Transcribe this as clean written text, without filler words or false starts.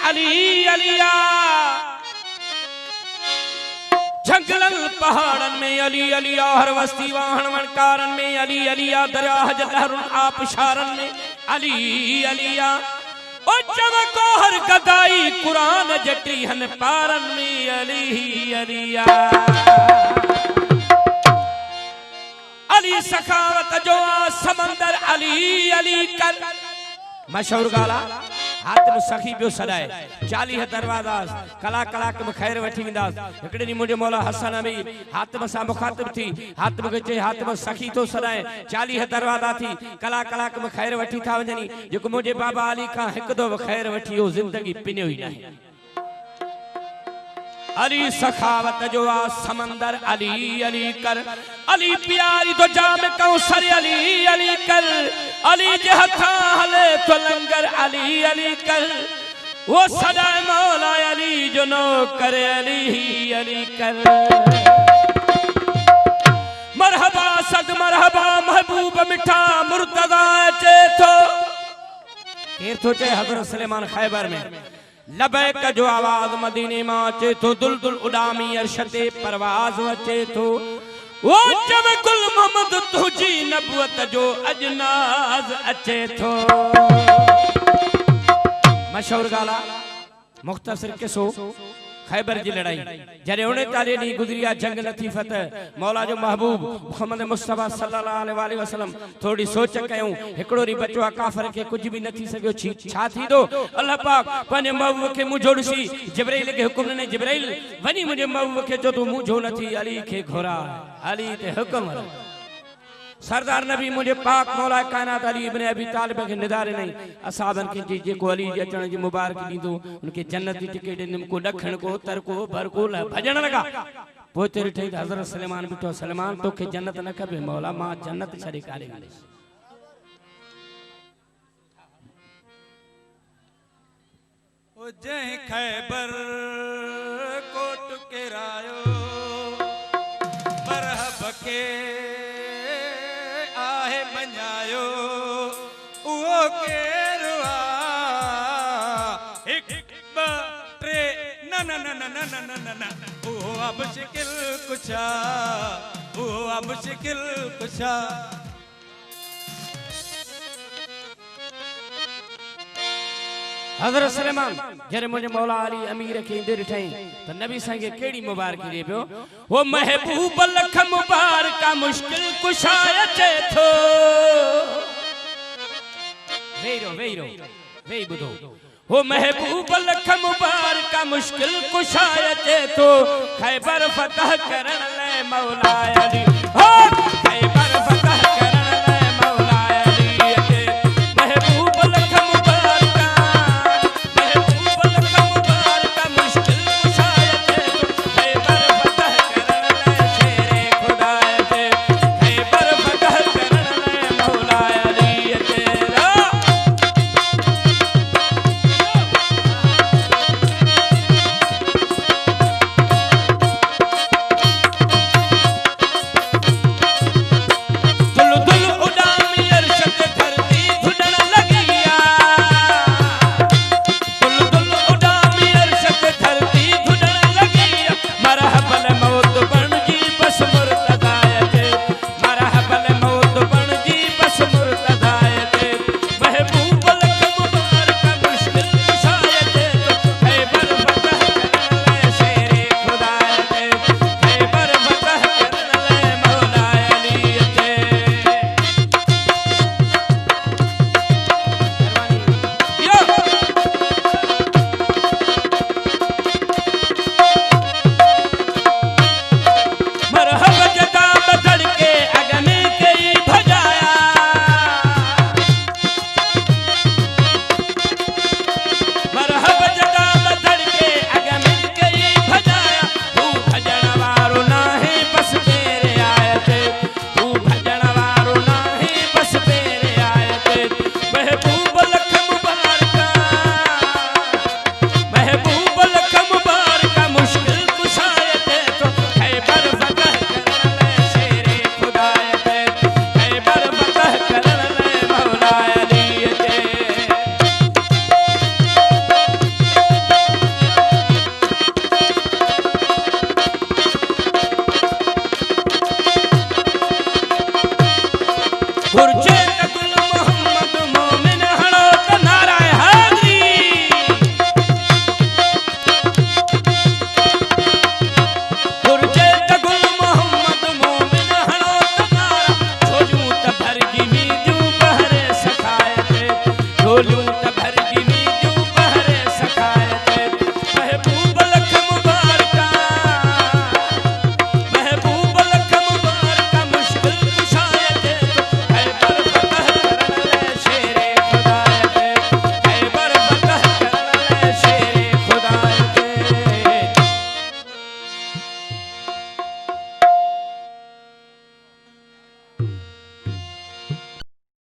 अली अलिया जंगलन पहाड़न में अली अलिया हर वस्ती वाहन वनकारन में अली अलिया दरिया लहरुन आबशारन में अली अलिया ओ चमको हर गदाई कुरान जटी हन पारन में अली अलिया अली सखावत जो समंदर अली अली कर मशहूर गाला हाथ में सखी बियो सदाए 40 दरवाजा कला कला के खैर वठी विंदास एकड़े नी मुझे मौला हसन अमीर हाथ में सा मुखातिब थी हाथ में चे हाथ में सखी तो सदाए 40 दरवाजा थी कला कला के खैर वठी था वजनी जो मुझे बाबा अली का एक दो खैर वठी ओ जिंदगी पिने हुई नहीं अली सखावत जो समंदर अली अली कर अली प्यारी तो जाम कौसर अली अली कर अली जहथा हले तो लंगर अली अली कर वो सदा मौला अली जो नो करे अली अली कर मरहबा सद मरहबा महबूब मिठा मुर्तजा चेतो केर तो चे हजरत सुलेमान खैबर में लबैक जो आवाज मदीने में अचे तो दुलदुल उडामी अरशते परवाज अचे तो वो जब गुल मोहम्मद तुझी नबुवत जो अजनाज अचे तो मशहूर गाला मुख्तसर किसो खैबर की लड़ाई जरे 39 डी गुजरिया जंग नथी फतह मौला जो महबूब मोहम्मद मुस्तफा सल्लल्लाहु अलैहि वसल्लम थोड़ी सोच कयूं एकड़ो री बचवा काफर के कुछ भी नथी सको छा थी दो अल्लाह पाक पने महबूब के मुझोड़सी जिब्राइल के हुक्म ने जिब्राइल वनी मुझे महबूब के जो तू मुझो नथी अली के घोरा अली ते हुक्म सरदार नबी मुझे पाक मौला कायनात अली इब्न अबी तालिब के निदारे नहीं असहाबन के जे को अली अचण जी मुबारक दीदो उनके जन्नत की टिकट निमको दखण को उत्तर को भर को भजन लगा पोते रिठे हजरत सुलेमान बिठो सुलेमान तो के जन्नत न कबे मौला मां जन्नत छड़ी काले गाले ओ जय खैबर कोट के रायो मरहब के आहे मनायो वो केरवा एक बरे न न न न न न न न ओ अब शिकिल कुछा ओ अब शिकिल कुछा हजरत सुलेमान जरे मुझे मौला अली अमीर के इंदर ठई तो नबी संगे केड़ी मुबारक दे पियो वो महबूब लख मुबारक मुश्किल कुशाय चे थो वेरो वे बुधो वो महबूब लख मुबारक मुश्किल कुशाय चे थो खैबर फतह करन ले मौला अली